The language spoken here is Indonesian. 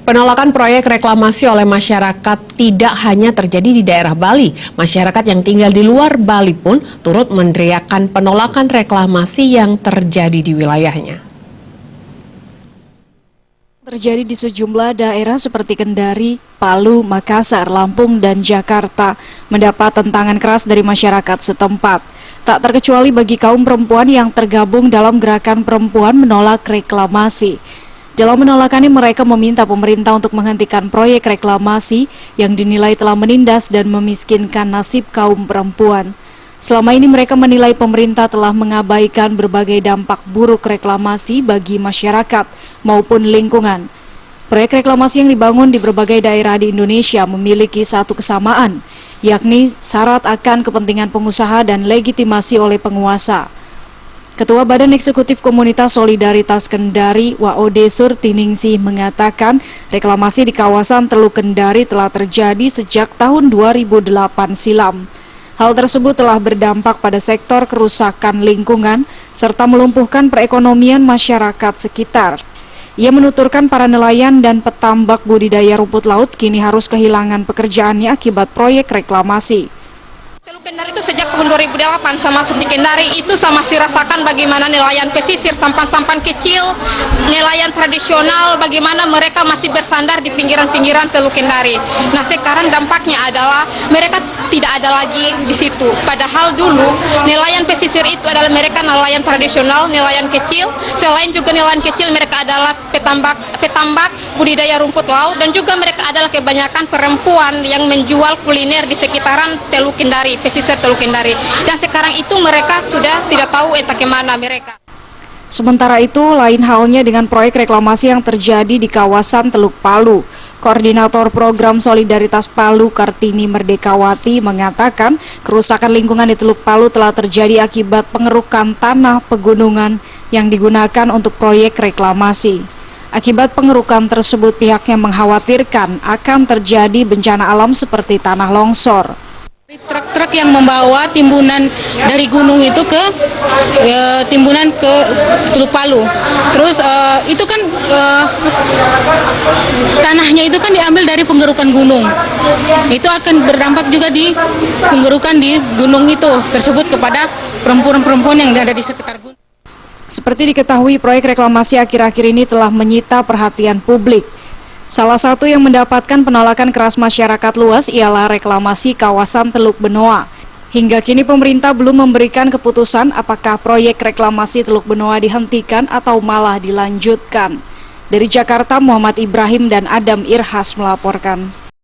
Penolakan proyek reklamasi oleh masyarakat tidak hanya terjadi di daerah Bali. Masyarakat yang tinggal di luar Bali pun turut meneriakkan penolakan reklamasi yang terjadi di wilayahnya. Terjadi di sejumlah daerah seperti Kendari, Palu, Makassar, Lampung, dan Jakarta mendapat tentangan keras dari masyarakat setempat. Tak terkecuali bagi kaum perempuan yang tergabung dalam gerakan perempuan menolak reklamasi. Dalam menolakannya, mereka meminta pemerintah untuk menghentikan proyek reklamasi yang dinilai telah menindas dan memiskinkan nasib kaum perempuan. Selama ini mereka menilai pemerintah telah mengabaikan berbagai dampak buruk reklamasi bagi masyarakat maupun lingkungan. Proyek reklamasi yang dibangun di berbagai daerah di Indonesia memiliki satu kesamaan, yakni syarat akan kepentingan pengusaha dan legitimasi oleh penguasa. Ketua Badan Eksekutif Komunitas Solidaritas Kendari, WOD Surtiningsih mengatakan reklamasi di kawasan Teluk Kendari telah terjadi sejak tahun 2008 silam. Hal tersebut telah berdampak pada sektor kerusakan lingkungan serta melumpuhkan perekonomian masyarakat sekitar. Ia menuturkan para nelayan dan petambak budidaya rumput laut kini harus kehilangan pekerjaannya akibat proyek reklamasi. Teluk Kendari itu sejak tahun 2008 sama masuk di Kendari itu sama masih rasakan bagaimana nelayan pesisir, sampan-sampan kecil, nelayan tradisional, bagaimana mereka masih bersandar di pinggiran-pinggiran Teluk Kendari. Nah sekarang dampaknya adalah mereka tidak ada lagi di situ. Padahal dulu nelayan pesisir itu adalah mereka nelayan tradisional, nelayan kecil. Selain juga nelayan kecil, mereka adalah petambak budidaya rumput laut, dan juga mereka adalah kebanyakan perempuan yang menjual kuliner di sekitaran Teluk Kendari, pesisir Teluk Kendari. Dan sekarang itu mereka sudah tidak tahu entah kemana mereka. Sementara itu, lain halnya dengan proyek reklamasi yang terjadi di kawasan Teluk Palu. Koordinator Program Solidaritas Palu, Kartini Merdekawati, mengatakan kerusakan lingkungan di Teluk Palu telah terjadi akibat pengerukan tanah pegunungan yang digunakan untuk proyek reklamasi. Akibat pengerukan tersebut, pihaknya mengkhawatirkan akan terjadi bencana alam seperti tanah longsor. Truk-truk yang membawa timbunan dari gunung itu ke timbunan ke Teluk Palu. Terus itu kan tanahnya itu kan diambil dari penggerukan gunung. Itu akan berdampak juga di penggerukan di gunung itu tersebut kepada perempuan-perempuan yang ada di sekitar gunung. Seperti diketahui, proyek reklamasi akhir-akhir ini telah menyita perhatian publik. Salah satu yang mendapatkan penolakan keras masyarakat luas ialah reklamasi kawasan Teluk Benoa. Hingga kini pemerintah belum memberikan keputusan apakah proyek reklamasi Teluk Benoa dihentikan atau malah dilanjutkan. Dari Jakarta, Muhammad Ibrahim dan Adam Irhas melaporkan.